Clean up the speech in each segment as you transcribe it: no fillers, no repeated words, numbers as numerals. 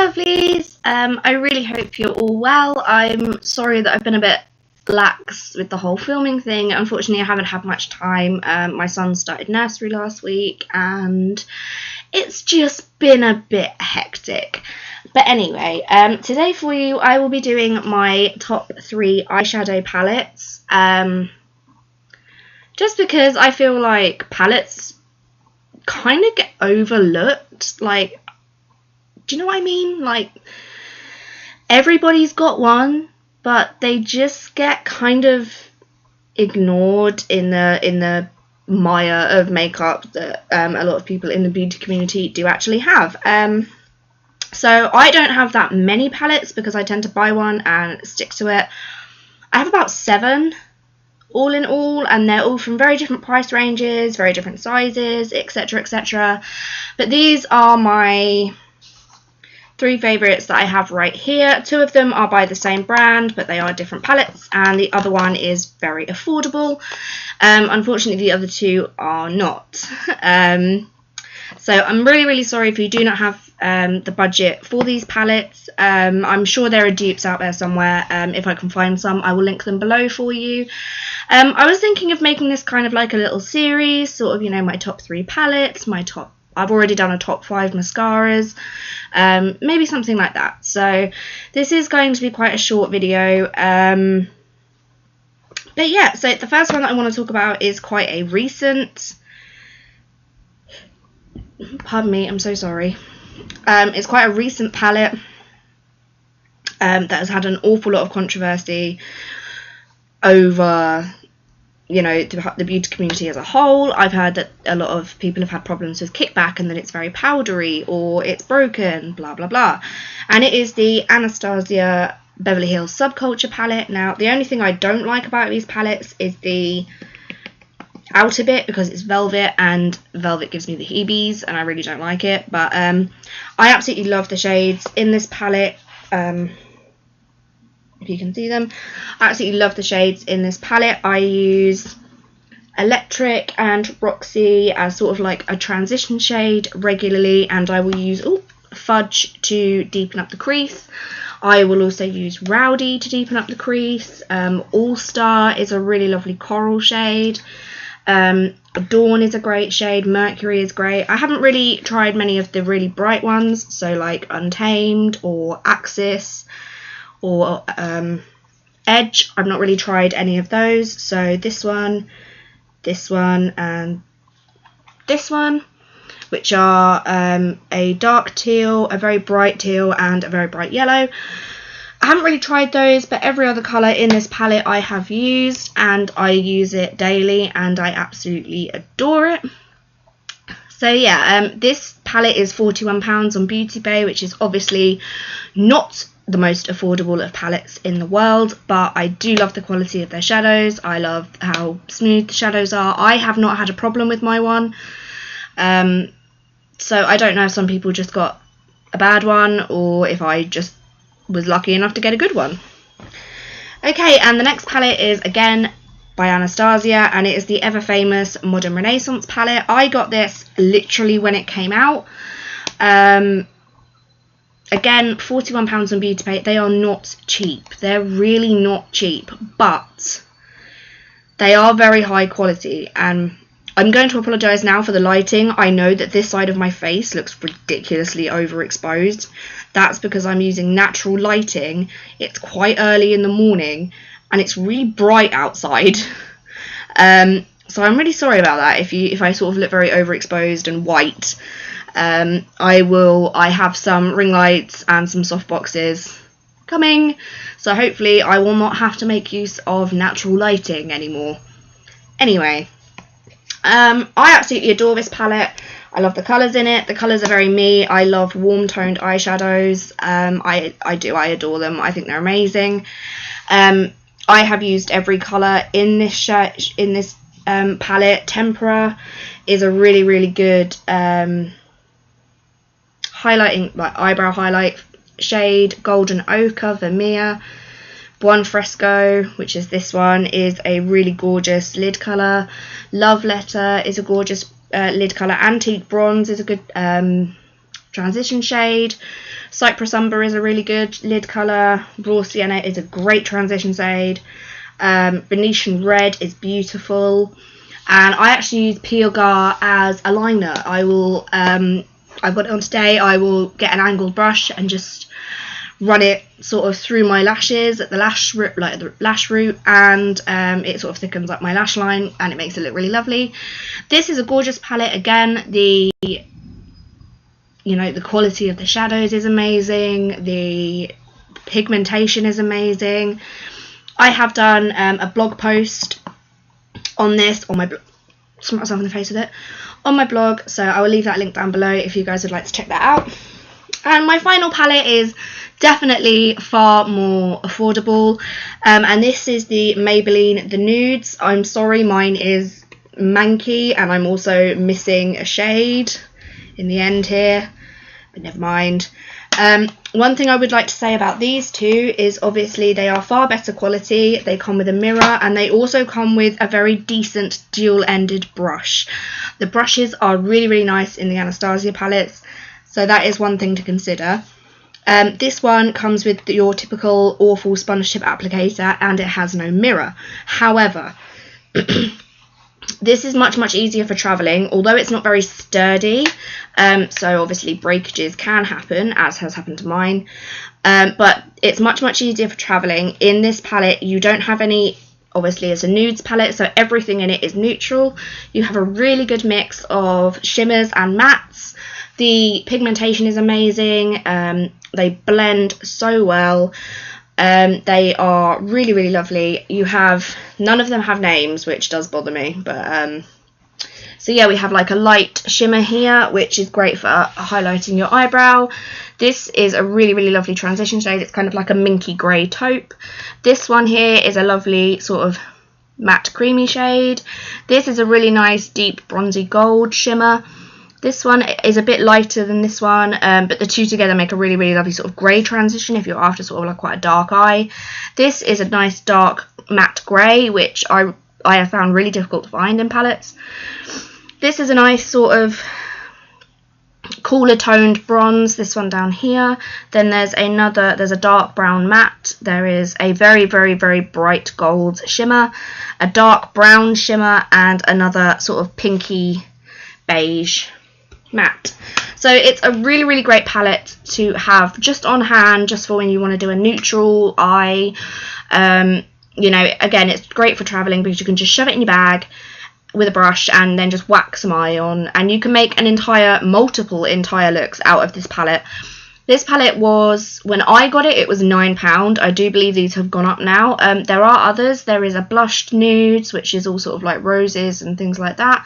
lovelies, I really hope you're all well. I'm sorry that I've been a bit lax with the whole filming thing. Unfortunately, I haven't had much time. My son started nursery last week and it's just been a bit hectic. But anyway, today for you I will be doing my top 3 eyeshadow palettes. Just because I feel like palettes kind of get overlooked. Like, do you know what I mean? Like, everybody's got one, but they just get kind of ignored in the mire of makeup that a lot of people in the beauty community do actually have. So I don't have that many palettes because I tend to buy one and stick to it. I have about 7 all in all, and they're all from very different price ranges, very different sizes, etc, etc. But these are my 3 favourites that I have right here. 2 of them are by the same brand, but they are different palettes, and the other one is very affordable. Unfortunately, the other 2 are not. So I'm really sorry if you do not have the budget for these palettes. I'm sure there are dupes out there somewhere. If I can find some, I will link them below for you. I was thinking of making this kind of like a little series, sort of, you know, my top 3 palettes, I've already done a top 5 mascaras, maybe something like that. So this is going to be quite a short video. But yeah, so the first one that I want to talk about is quite a recent, pardon me, I'm so sorry. It's quite a recent palette that has had an awful lot of controversy over, you know, the beauty community as a whole. I've heard that a lot of people have had problems with kickback and that it's very powdery or it's broken, blah blah blah. And it is the Anastasia Beverly Hills Subculture palette. Now, the only thing I don't like about these palettes is the outer bit, because it's velvet and velvet gives me the heebies and I really don't like it. But I absolutely love the shades in this palette. If you can see them, I absolutely love the shades in this palette. I use Electric and Roxy as sort of like a transition shade regularly, and I will use Fudge to deepen up the crease. I will also use Rowdy to deepen up the crease. All Star is a really lovely coral shade. Dawn is a great shade. Mercury is great. I haven't really tried many of the really bright ones, so like Untamed or Axis or Edge. I've not really tried any of those. So this one, and this one, which are a dark teal, a very bright teal, and a very bright yellow. I haven't really tried those, but every other colour in this palette I have used, and I use it daily and I absolutely adore it. So yeah, this palette is £41 on Beauty Bay, which is obviously not the most affordable of palettes in the world, but I do love the quality of their shadows. I love how smooth the shadows are. I have not had a problem with my one. So I don't know if some people just got a bad one or if I just was lucky enough to get a good one. Okay, and the next palette is again by Anastasia, and it is the ever famous Modern Renaissance palette. I got this literally when it came out. Again, £41 on Beauty Bay. They are not cheap. They're really not cheap, but they are very high quality. And I'm going to apologise now for the lighting. I know that this side of my face looks ridiculously overexposed. That's because I'm using natural lighting. It's quite early in the morning and it's really bright outside. So I'm really sorry about that if I sort of look very overexposed and white. I have some ring lights and some soft boxes coming, so hopefully I will not have to make use of natural lighting anymore. Anyway, I absolutely adore this palette. I love the colours in it. The colours are very me. I love warm toned eyeshadows. I adore them. I think they're amazing. I have used every colour in this palette. Tempera is a really good highlighting, like eyebrow highlight shade. Golden Ochre, Vermeer. Buon Fresco, which is this one, is a really gorgeous lid colour. Love Letter is a gorgeous lid colour. Antique Bronze is a good transition shade. Cypress Umber is a really good lid colour. Raw Sienna is a great transition shade. Venetian Red is beautiful. And I actually use Pealgar as a liner. I've got it on today. I will get an angled brush and just run it sort of through my lashes at the lash root, like the lash root, and it sort of thickens up my lash line and it makes it look really lovely. This is a gorgeous palette. Again, the quality of the shadows is amazing. The pigmentation is amazing. I have done a blog post on this on my blog. Smack myself in the face with it on my blog, so I will leave that link down below if you guys would like to check that out. And my final palette is definitely far more affordable, and this is the Maybelline The Nudes. I'm sorry, mine is manky and I'm also missing a shade in the end here, but never mind. One thing I would like to say about these two is obviously they are far better quality. They come with a mirror and they also come with a very decent dual-ended brush. The brushes are really, really nice in the Anastasia palettes, so that is one thing to consider. This one comes with your typical awful sponge tip applicator and it has no mirror. However, this is much easier for travelling, although it's not very sturdy, so obviously breakages can happen, as has happened to mine, but it's much easier for travelling. In this palette you don't have any, obviously it's a nudes palette, so everything in it is neutral. You have a really good mix of shimmers and mattes. The pigmentation is amazing, they blend so well. They are really lovely. You have, none of them have names, which does bother me, but so yeah, we have like a light shimmer here, which is great for highlighting your eyebrow. This is a really lovely transition shade. It's kind of like a minky grey taupe. This one here is a lovely sort of matte creamy shade. This is a really nice deep bronzy gold shimmer. This one is a bit lighter than this one, but the two together make a really lovely sort of grey transition if you're after sort of like quite a dark eye. This is a nice dark matte grey, which I have found really difficult to find in palettes. This is a nice sort of cooler toned bronze, this one down here. Then there's a dark brown matte. There is a very bright gold shimmer, a dark brown shimmer, and another sort of pinky beige matte. So it's a really great palette to have just on hand, just for when you want to do a neutral eye. You know, again, it's great for traveling because you can just shove it in your bag with a brush and then just whack some eye on, and you can make multiple entire looks out of this palette. This palette was, when I got it, it was £9. I do believe these have gone up now. There are others. There is a blushed nudes, which is all sort of like roses and things like that.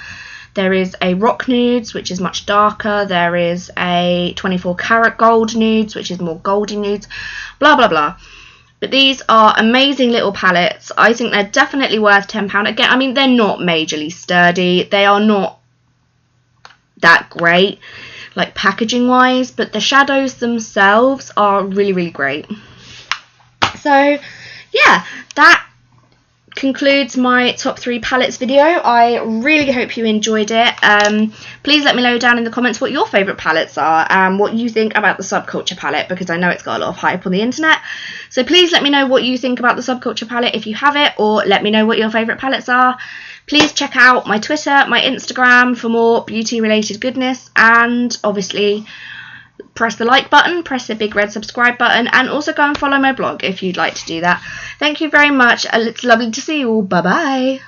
There is a rock nudes, which is much darker. There is a 24 karat gold nudes, which is more goldy nudes, blah blah. But these are amazing little palettes. I think they're definitely worth £10. Again, I mean, they're not majorly sturdy. They are not that great, like packaging wise, but the shadows themselves are really great. So yeah, that concludes my top 3 palettes video. I really hope you enjoyed it. Please let me know down in the comments what your favourite palettes are and what you think about the Subculture palette, because I know it's got a lot of hype on the internet. So please let me know what you think about the Subculture palette if you have it, or let me know what your favourite palettes are. Please check out my Twitter, my Instagram for more beauty related goodness, and obviously press the like button, press the big red subscribe button, and also go and follow my blog if you'd like to do that. Thank you very much. It's lovely to see you all. Bye bye.